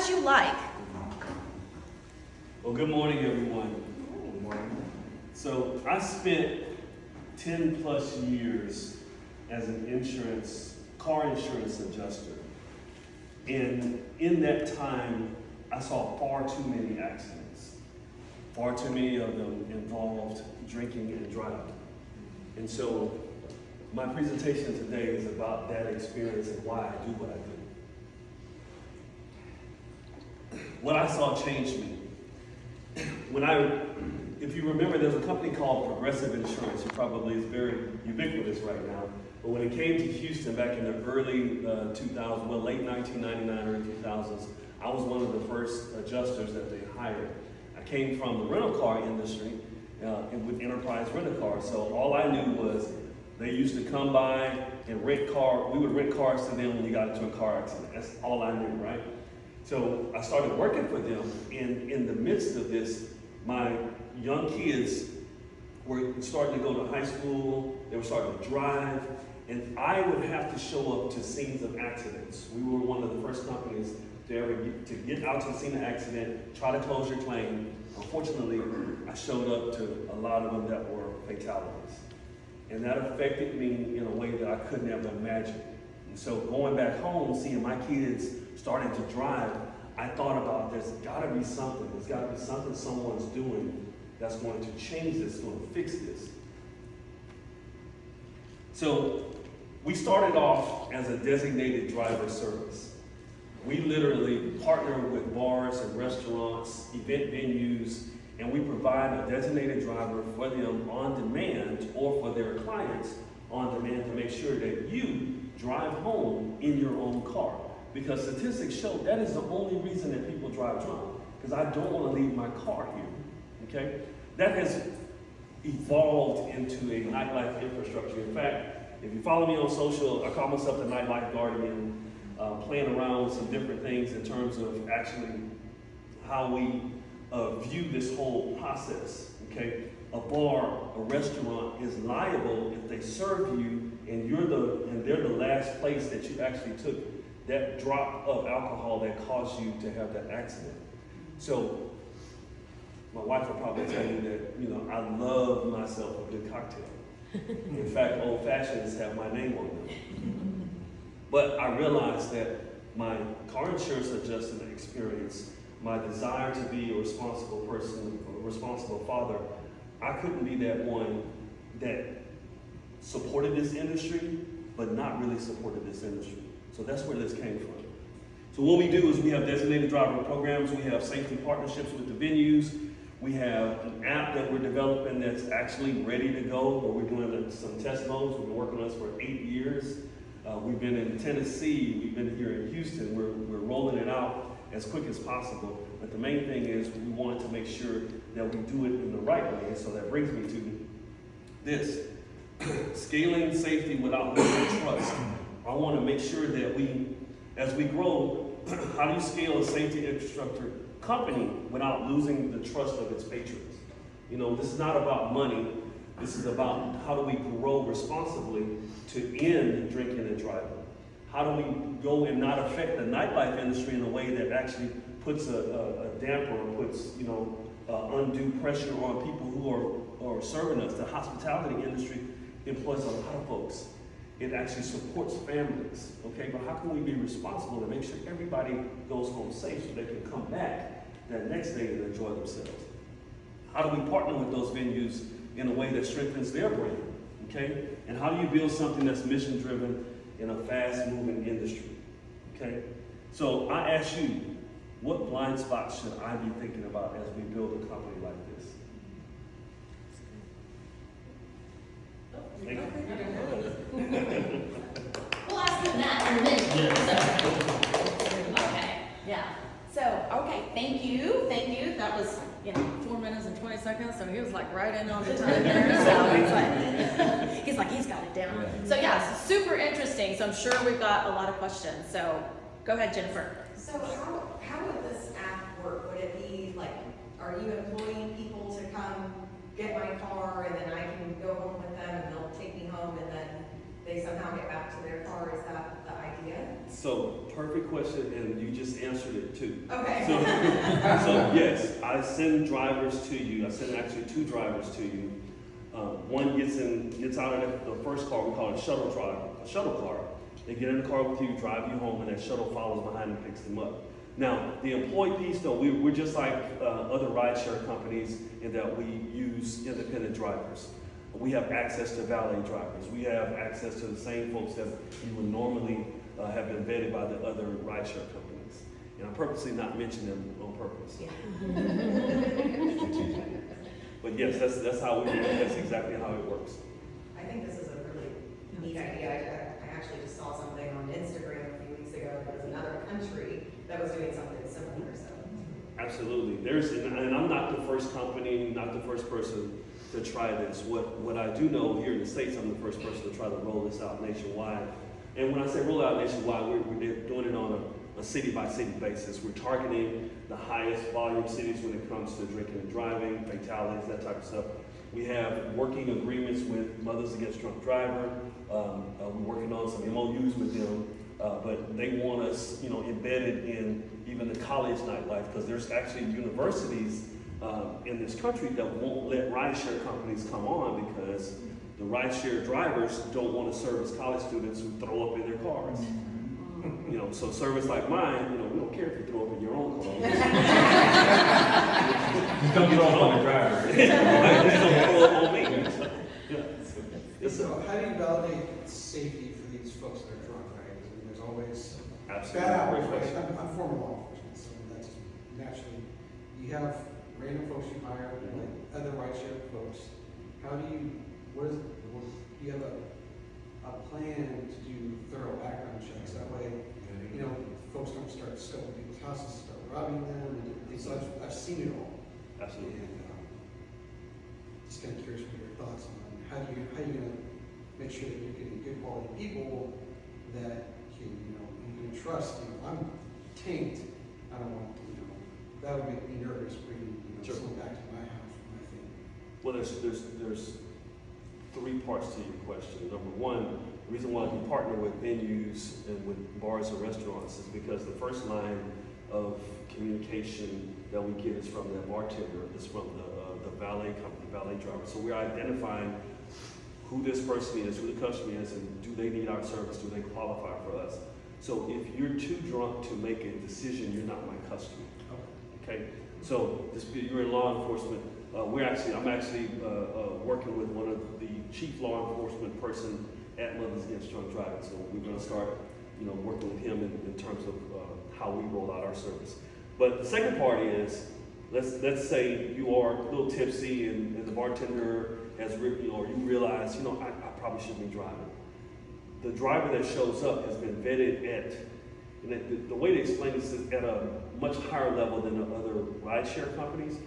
you like? Well, good morning, everyone. Good morning. So I spent 10 plus years as an car insurance adjuster. And in that time, I saw far too many accidents. Far too many of them involved drinking and driving. And so my presentation today is about that experience and why I do what I do. What I saw changed me. If you remember, there's a company called Progressive Insurance. It probably is very ubiquitous right now. But when it came to Houston back in the early 2000s, well, late 1999, early 2000s, I was one of the first adjusters that they hired. I came from the rental car industry with Enterprise Rent-A-Car. So all I knew was they used to come by and we would rent cars to them when you got into a car accident. That's all I knew, right? So I started working for them, and in the midst of this, my young kids were starting to go to high school, they were starting to drive, and I would have to show up to scenes of accidents. We were one of the first companies to get out to the scene of accident, try to close your claim. Unfortunately, I showed up to a lot of them that were fatalities. And that affected me in a way that I could never imagine. And so going back home, seeing my kids starting to drive, I thought about there's gotta be something someone's doing that's going to change this, going to fix this. So we started off as a designated driver service. We literally partner with bars and restaurants, event venues, and we provide a designated driver for them on demand or for their clients on demand to make sure that you drive home in your own car. Because statistics show that is the only reason that people drive drunk, because I don't want to leave my car here, okay? That has evolved into a nightlife infrastructure. In fact, if you follow me on social, I call myself the nightlife guardian, playing around with some different things in terms of actually how we view this whole process, okay? A bar, a restaurant is liable if they serve you and they're the last place that you actually took that drop of alcohol that caused you to have that accident. So my wife will probably tell you that, I love myself a good cocktail. In fact, old fashions have my name on them. But I realized that my car insurance adjustment experience, my desire to be a responsible person, a responsible father, I couldn't be that one that supported this industry, but not really supported this industry. So that's where this came from. So what we do is we have designated driver programs, we have safety partnerships with the venues, we have an app that we're developing that's actually ready to go, where we're doing some test modes. We've been working on this for 8 years. We've been in Tennessee, we've been here in Houston, we're rolling it out as quick as possible. But the main thing is we wanted to make sure that we do it in the right way. And so that brings me to this, scaling safety without losing trust. I want to make sure that as we grow, how do you scale a safety infrastructure company without losing the trust of its patrons? This is not about money. This is about how do we grow responsibly to end drinking and driving? How do we go and not affect the nightlife industry in a way that actually puts a damper or puts, undue pressure on people who are serving us? The hospitality industry employs a lot of folks. It actually supports families, okay? But how can we be responsible to make sure everybody goes home safe so they can come back that next day and enjoy themselves? How do we partner with those venues in a way that strengthens their brand, okay? And how do you build something that's mission-driven in a fast-moving industry, okay? So I ask you, what blind spots should I be thinking about as we build a company like this? Thank you. We'll ask them that in a minute. Okay, yeah. So, okay, thank you. That was, 4 minutes and 20 seconds, so he was like right in on the time there. So he's like, he's got it down. So yeah, it's super interesting. So I'm sure we've got a lot of questions. So go ahead, Jennifer. So how would this app work? Would it be like, are you employing people to come get my car and then I can go home with them and they'll take me home and then they somehow get back to their car, is that the idea? So, perfect question, and you just answered it too. Okay. So yes, I send drivers to you. I send actually 2 drivers to you. One gets out of the first car. We call it a shuttle car. They get in the car with you, drive you home, and that shuttle follows behind and picks them up. Now, the employee piece, though, we're just like other rideshare companies in that we use independent drivers. We have access to valet drivers. We have access to the same folks that you would normally have been vetted by the other rideshare companies. And I'm purposely not mentioning them on purpose. But yes, that's how we do it. That's exactly how it works. I think this is a really neat idea. I actually just saw something on Instagram a few weeks ago. There was another country that was doing something similar, so. Absolutely. And I'm not the first company, not the first person to try this. What I do know here in the States, I'm the first person to try to roll this out nationwide. And when I say roll out nationwide, we're doing it on a city-by-city basis. We're targeting the highest volume cities when it comes to drinking and driving, fatalities, that type of stuff. We have working agreements with Mothers Against Drunk Driver. We're working on some MOUs with them, but they want us, embedded in even the college nightlife, because there's actually universities in this country that won't let rideshare companies come on because the rideshare drivers don't want to service college students who throw up in their cars. So service like mine, we don't care if you throw up in your own car. Just don't throw up on the driver. Just don't throw up on me. Yes, sir. So how do you validate safety for these folks that are drunk, right? I mean, there's always Absolutely. bad hours, right? I'm former law enforcement, so that's naturally, you have random folks you hire, like other rideshare folks. How do you, do you have a plan to do thorough background checks? That way, folks don't start scoping people's houses, start robbing them, and so I've seen it all. Absolutely. And just kind of curious what your thoughts on how are you going to make sure that you're getting good quality people that can, you can trust. If I'm tanked, I don't want, that would make me nervous bringing, Sure. someone back to my house with my thing. Well, there's 3 parts to your question. Number one, the reason why we partner with venues and with bars and restaurants is because the first line of communication that we get is from the bartender, is from the valet company, valet driver. So we're identifying who this person is, who the customer is, and do they need our service? Do they qualify for us? So if you're too drunk to make a decision, you're not my customer. Okay? So you're in law enforcement. I'm actually working with one of the chief law enforcement person at Mothers Against Drunk Driving. So we're going to start, working with him in terms of how we roll out our service. But the second part is, let's say you are a little tipsy and the bartender has, or you realize, I probably shouldn't be driving. The driver that shows up has been vetted and the way to explain this is at a much higher level than the other rideshare companies,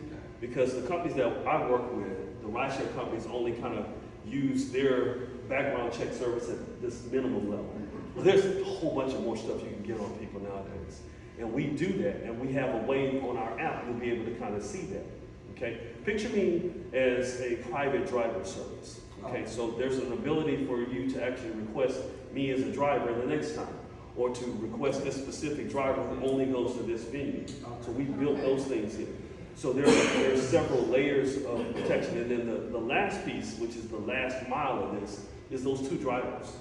because the companies that I work with, the rideshare companies only kind of use their background check service at this minimum level. Well, there's a whole bunch of more stuff you can get on people nowadays. And we do that, and we have a way on our app to be able to kind of see that, okay? Picture me as a private driver service, okay? So there's an ability for you to actually request me as a driver the next time, or to request this specific driver who only goes to this venue. So we built those things here. So there's several layers of protection. And then the last piece, which is the last mile of this, is those 2 drivers.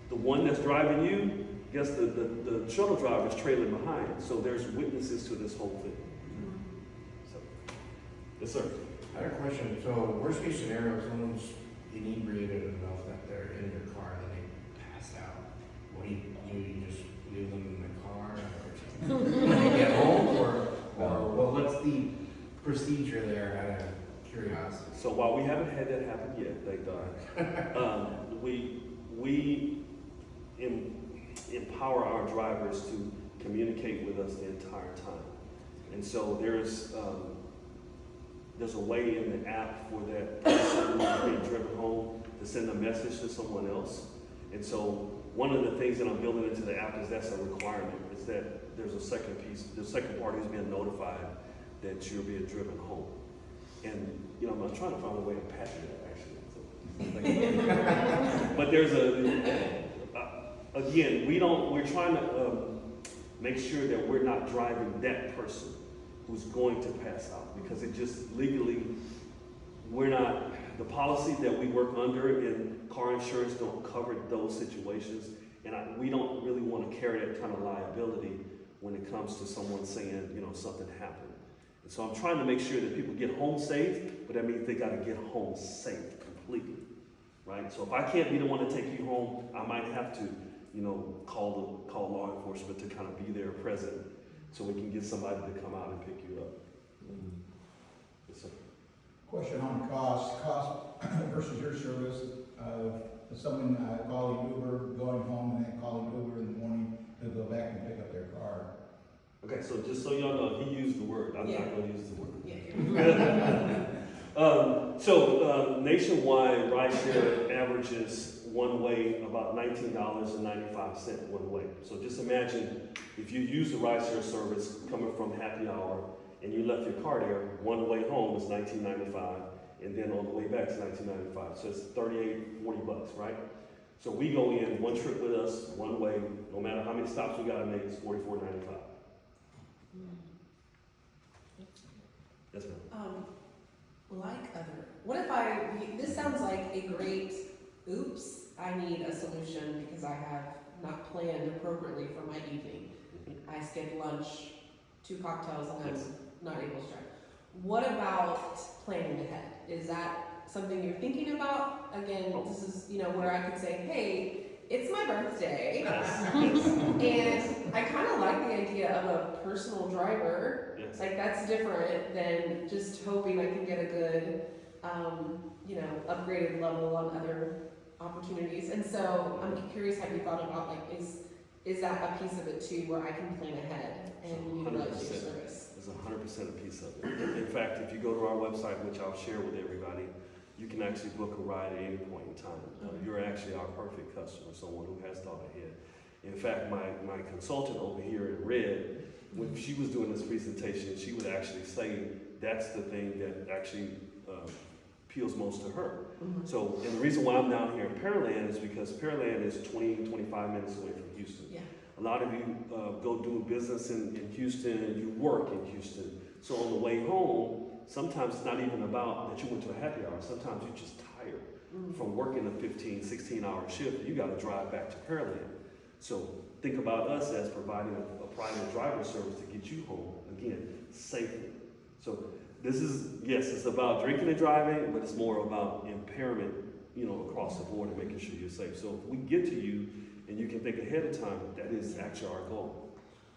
The one that's driving you, guess the shuttle driver is trailing behind. So there's witnesses to this whole thing. So, yes, sir. I had a question. So, worst case scenario, someone's inebriated enough that they're in your car and they pass out. What do you just leave them in the car or when they get home, or what's the procedure there? Out of curiosity. So while we haven't had that happen yet, thank God, we empower our drivers to communicate with us the entire time. And so there's a way in the app for that person who's being driven home to send a message to someone else. And so one of the things that I'm building into the app is that's a requirement, is that there's a second piece, the second party is being notified that you're being driven home. And I'm trying to find a way to patent that actually. So But there's again, we're trying to make sure that we're not driving that person who's going to pass out, because it just legally, the policy that we work under in car insurance don't cover those situations, and we don't really want to carry that kind of liability when it comes to someone saying, something happened. And so I'm trying to make sure that people get home safe, but that means they got to get home safe completely, right? So if I can't be the one to take you home, I might have to, call law enforcement to kind of be there present, so we can get somebody to come out and pick you up. Yes, sir. Question on cost versus your service. If someone calling Uber, going home, and then calling Uber in the morning to go back and pick up their car. Okay, so just so y'all know, he used the word. I'm not going to use the word. Nationwide, rideshare averages one way about $19.95 one way. So just imagine if you use the rideshare service coming from happy hour and you left your car there, one way home is $19.95, and then on the way back is $19.95. So it's $40, right? So we go in one trip with us, one way, no matter how many stops we gotta make, it's $44.95. Yes, ma'am. What if this sounds like a great, oops, I need a solution because I have not planned appropriately for my evening. I skipped lunch, 2 cocktails, and I'm not able to drive. What about planning ahead? Is that something you're thinking about? Again, this is, where I could say, hey, it's my birthday, and I kind of like the idea of a personal driver. Yes. Like, that's different than just hoping I can get a good, upgraded level on other opportunities. And so I'm curious, have you thought about, is that a piece of it too, where I can plan ahead and utilize your service? It's 100% a piece of it. In fact, if you go to our website, which I'll share with everybody, you can actually book a ride at any point in time. You're actually our perfect customer, someone who has thought ahead. In fact, my consultant over here in Red, when she was doing this presentation, she would actually say that's the thing that actually appeals most to her. Mm-hmm. So, and the reason why I'm down here in Pearland is because Pearland is 20-25 minutes away from Houston. Yeah. A lot of you go do business in Houston and you work in Houston. So on the way home, sometimes it's not even about that you went to a happy hour. Sometimes you're just tired from working a 15, 16-hour shift. You got to drive back to Pearland. So think about us as providing a private driver service to get you home, again, safely. So this is, yes, it's about drinking and driving, but it's more about impairment, across the board and making sure you're safe. So if we get to you and you can think ahead of time, that is actually our goal.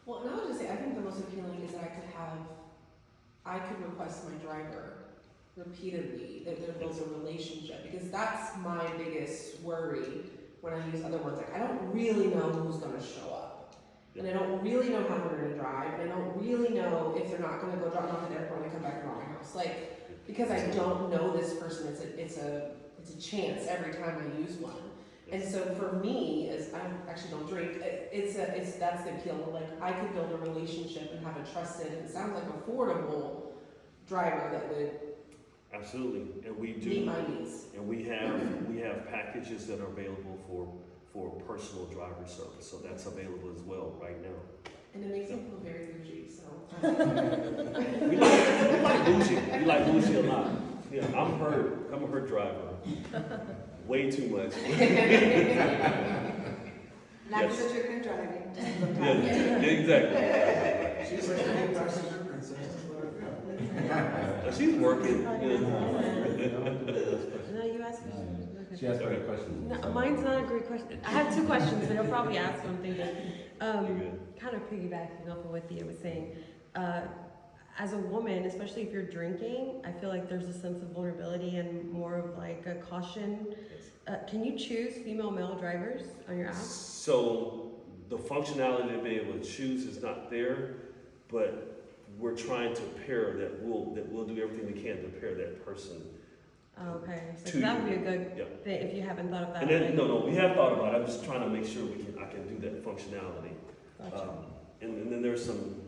Well, and I would just say, I think the most appealing is that I could request my driver repeatedly, that there builds a relationship, because that's my biggest worry when I use other words. Like, I don't really know who's gonna show up. And I don't really know how they're gonna drive, and I don't really know if they're not gonna go drop me off at the airport and come back around my house. Like, because I don't know this person, it's a chance every time I use one. And so for me, as I actually don't drink, that's the appeal. Like, I could build a relationship and have a trusted, it sounds like affordable driver that would Absolutely, and we do. meet my needs. And we have packages that are available for personal driver service, so that's available as well right now. And it makes me feel very bougie, so. We like bougie. We like bougie a lot. Yeah, I'm a her driver. Way too much. Not Yes. because you're good at driving, just Yeah, exactly. She's like a passenger princess. She's working. No, you asked me. She asked great questions. No, mine's not a great question. I have 2 questions, but I'll probably ask one thing. You're good. Kind of piggybacking off of what Thea was saying. As a woman, especially if you're drinking, I feel like there's a sense of vulnerability and more of like a caution. Can you choose female, male drivers on your app? So the functionality to be able to choose is not there, but we're trying to pair that. We'll do everything we can to pair that person. Oh, okay, so To that would be you. a good Yeah. thing if you haven't thought of that. And then, already. no, we have thought about it. I'm just trying to make sure I can do that functionality. Gotcha. And then there's some.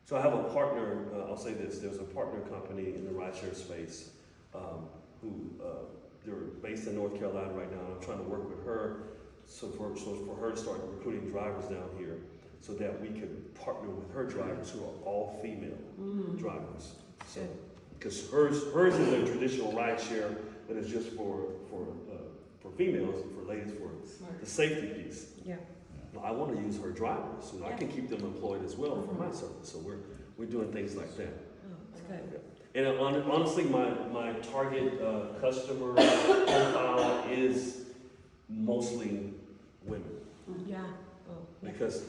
So I have a partner. I'll say this: there's a partner company in the rideshare space who they're based in North Carolina right now, and I'm trying to work with her so for her to start recruiting drivers down here, so that we could partner with her drivers who are all female drivers. So, because hers is a traditional ride share, but it's just for females, for ladies, for the safety piece. Yeah. Now, I want to use her drivers, so I can keep them employed as well for my service. So we're doing things like that. Oh, that's good. And honestly, my target customer profile is mostly women. Yeah. Oh, yeah. Because,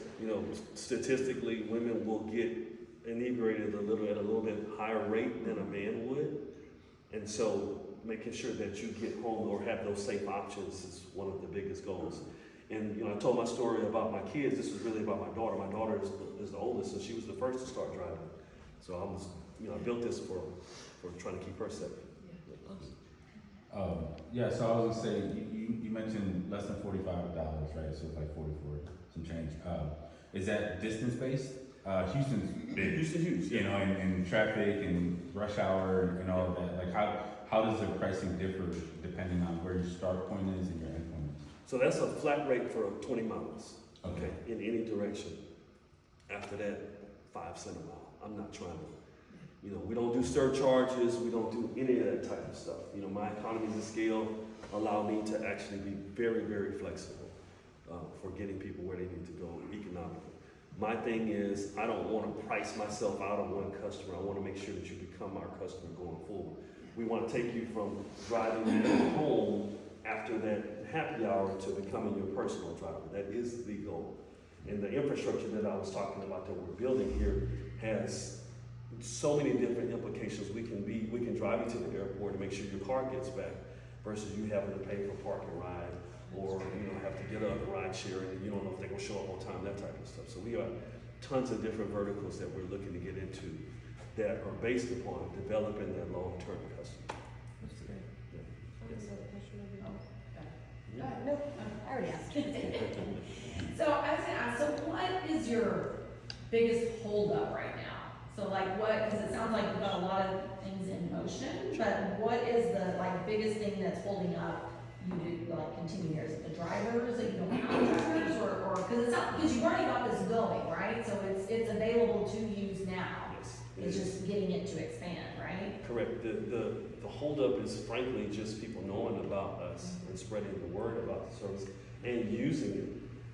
statistically, women will get inebriated at a little bit higher rate than a man would. And so making sure that you get home or have those safe options is one of the biggest goals. And, I told my story about my kids. This was really about my daughter. My daughter is the oldest, and she was the first to start driving. So I built this for trying to keep her safe. Yeah, so I was gonna say, you mentioned less than $45, right? So it's like 44, some change. Is that distance based? Houston's big. Houston's huge. And traffic and rush hour and all of that. Like how does the pricing differ depending on where your start point is and your end point? So that's a flat rate for 20 miles. Okay. In any direction. After that, 5 cents a mile. I'm not trying to. We don't do surcharges, we don't do any of that type of stuff. My economies of scale allow me to actually be very, very flexible for getting people where they need to go economically. My thing is, I don't want to price myself out of one customer. I want to make sure that you become our customer going forward. We want to take you from driving you home after that happy hour to becoming your personal driver. That is the goal. And the infrastructure that I was talking about that we're building here has so many different implications. We can drive you to the airport and make sure your car gets back, versus you having to pay for park and ride, or have to get a ride share and you don't know if they're gonna show up on time, that type of stuff. So we got tons of different verticals that we're looking to get into that are based upon developing that long-term customer. That's great. Yeah. I have another question over here. No, I already asked. So I was gonna ask, so what is your biggest holdup right now? So because it sounds like you've got a lot of things in motion, but what is the biggest thing that's holding up you to continue here? Is it the drivers that you don't have drivers, or because you've already got this going, right? So it's available to use now. Yes. It's just getting it to expand, right? Correct. The holdup is frankly just people knowing about us and spreading the word about the service and using it.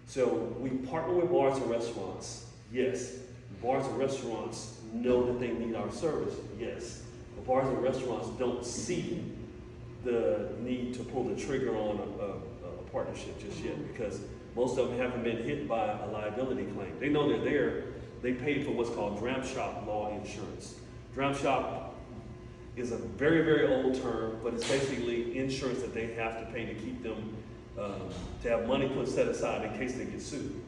So we partner with bars and restaurants. Yes. Bars and restaurants know that they need our service. Yes. But bars and restaurants don't see the need to pull the trigger on a partnership just yet, because most of them haven't been hit by a liability claim. They know they're there. They pay for what's called dram shop law insurance. Dram shop is a very, very old term, but it's basically insurance that they have to pay to keep them, to have money set aside in case they get sued.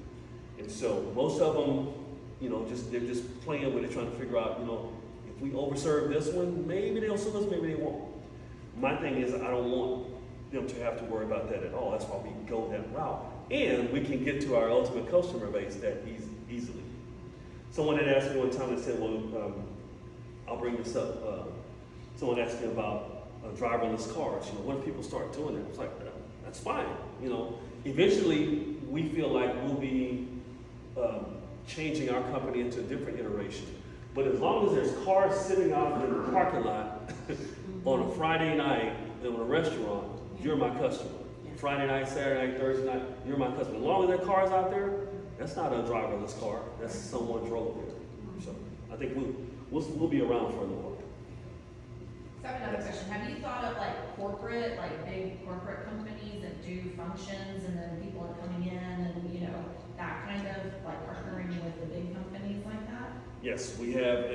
And so most of them, they're just playing with it, trying to figure out, if we overserve this one, maybe they'll sue us, maybe they won't. My thing is, I don't want them to have to worry about that at all. That's why we go that route. And we can get to our ultimate customer base that easily. Someone had asked me one time, they said, well, I'll bring this up. Someone asked me about driverless cars. What if people start doing it? It's like, that's fine. Eventually we feel like we'll be changing our company into a different iteration. But as long as there's cars sitting out in the parking lot on a Friday night in a restaurant, you're my customer. Friday night, Saturday night, Thursday night, you're my customer. As long as there are cars out there, that's not a driverless car. That's someone drove there. So I think we'll be around for a little while. So I have another question. Have you thought of corporate, big corporate companies that do functions, and then people are coming in and that kind of partnering with the big companies like that? Yes, we have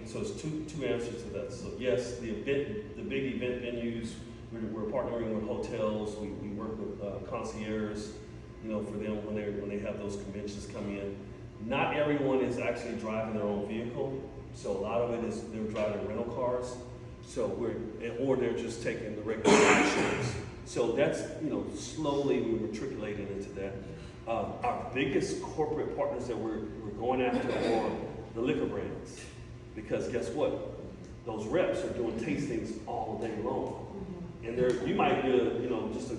so it's two answers to that. So yes, the big event venues, we're partnering with hotels. We work with concierge, for them when they have those conventions come in. Not everyone is actually driving their own vehicle, so a lot of it is they're driving rental cars. So or they're just taking the regular insurance. So that's slowly we're matriculating into that. Our biggest corporate partners that we're going after are the liquor brands, because guess what? those reps are doing tastings all day long. And you might get just a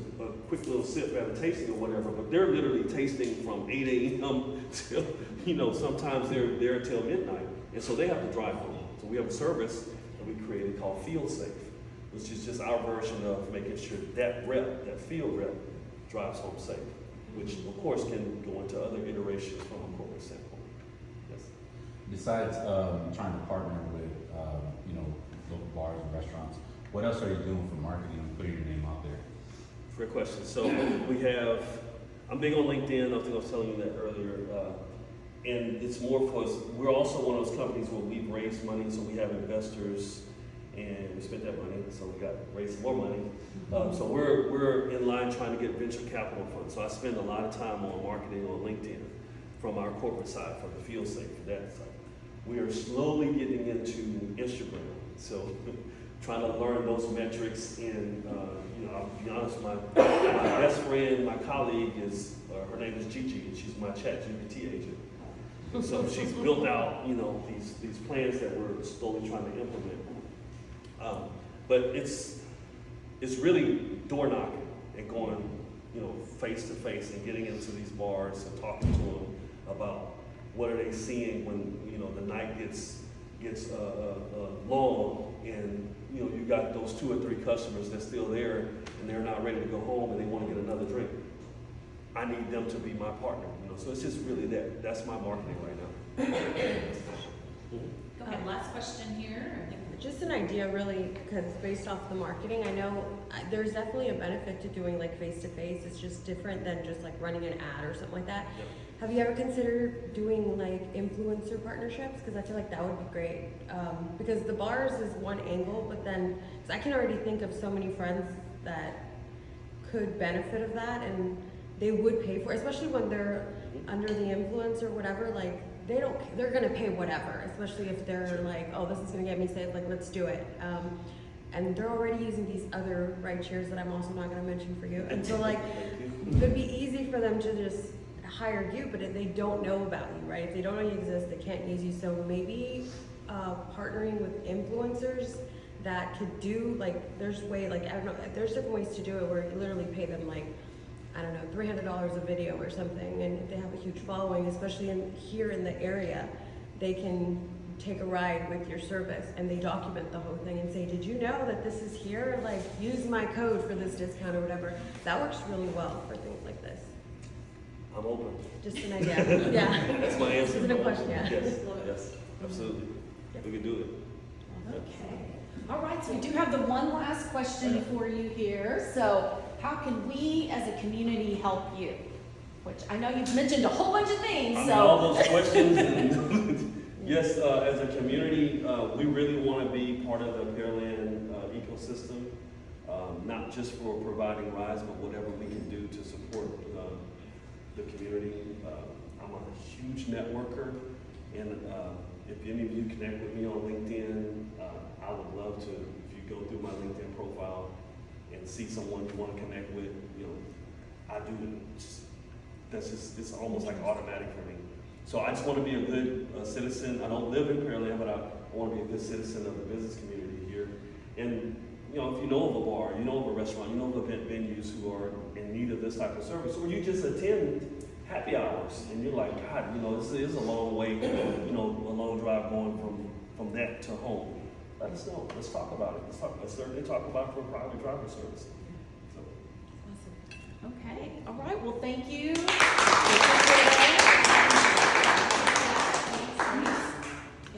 quick little sip at a tasting or whatever, but they're literally tasting from 8 a.m. till, sometimes they're there till midnight. And so they have to drive home. So we have a service that we created called Field Safe, which is just our version of making sure that field rep, drives home safe, which of course can go into other iterations from a corporate standpoint. Yes. Besides trying to partner with local bars and restaurants, what else are you doing for marketing and putting your name out there? Great question. So I'm big on LinkedIn. I think I was telling you that earlier. And it's more for us, we're also one of those companies where we've raised money, so we have investors and we spent that money, so we got raised more money. So we're in line trying to get venture capital funds. So I spend a lot of time on marketing on LinkedIn from our corporate side, from the Field Safe, for that side. We are slowly getting into Instagram. So trying to learn those metrics, and I'll be honest, my best friend, my colleague her name is Gigi, and she's my ChatGPT agent. So she's built out, these plans that we're slowly trying to implement. But it's really door knocking and going, face to face and getting into these bars and talking to them about what are they seeing when the night gets long, and you got those 2 or 3 customers that's still there and they're not ready to go home and they want to get another drink. I need them to be my partner, so it's just really that's my marketing right now. Go ahead, last question here. Just an idea, really, because based off the marketing, I know there's definitely a benefit to doing like face-to-face. It's just different than just like running an ad or something like that. Yep. Have you ever considered doing like influencer partnerships? Because I feel like that would be great. Because the bars is one angle, but then, cause I can already think of so many friends that could benefit of that, and they would pay for it, especially when they're under the influence or whatever. Like they're gonna pay whatever, especially if they're like, oh, this is gonna get me saved, like let's do it. And they're already using these other ride shares that I'm also not gonna mention for you. And so like, it would be easy for them to just hire you, but if they don't know about you, right? If they don't know you exist, they can't use you. So maybe partnering with influencers that could do there's different ways to do it where you literally pay them $300 a video or something, and if they have a huge following, especially here in the area, they can take a ride with your service and they document the whole thing and say, did you know that this is here? Use my code for this discount or whatever. That works really well for things like this. I'm open. Just an idea. Yeah. That's my answer. Isn't it a question? Yeah. Yes, absolutely. Yep. We can do it. Okay. All right, so we do have the one last question for you here. So how can we as a community help you? Which I know you've mentioned a whole bunch of things, so. All those questions. Yes, as a community, we really want to be part of the Pearland ecosystem, not just for providing rides, but whatever we can do to support the community. I'm a huge networker, and if any of you connect with me on LinkedIn, I would love to, if you go through my LinkedIn profile and see someone you want to connect with, I do. It's almost like automatic for me. So I just want to be a good citizen. I don't live in Pearland, but I want to be a good citizen of the business community here. And if you know of a bar, you know of a restaurant, you know of event venues who are in need of this type of service, or you just attend happy hours and you're like, God, this is a long way, a long drive going from that to home. Let us know. Let's talk about it. Let's certainly talk about it for private driver service. Okay. All right. Well, thank you.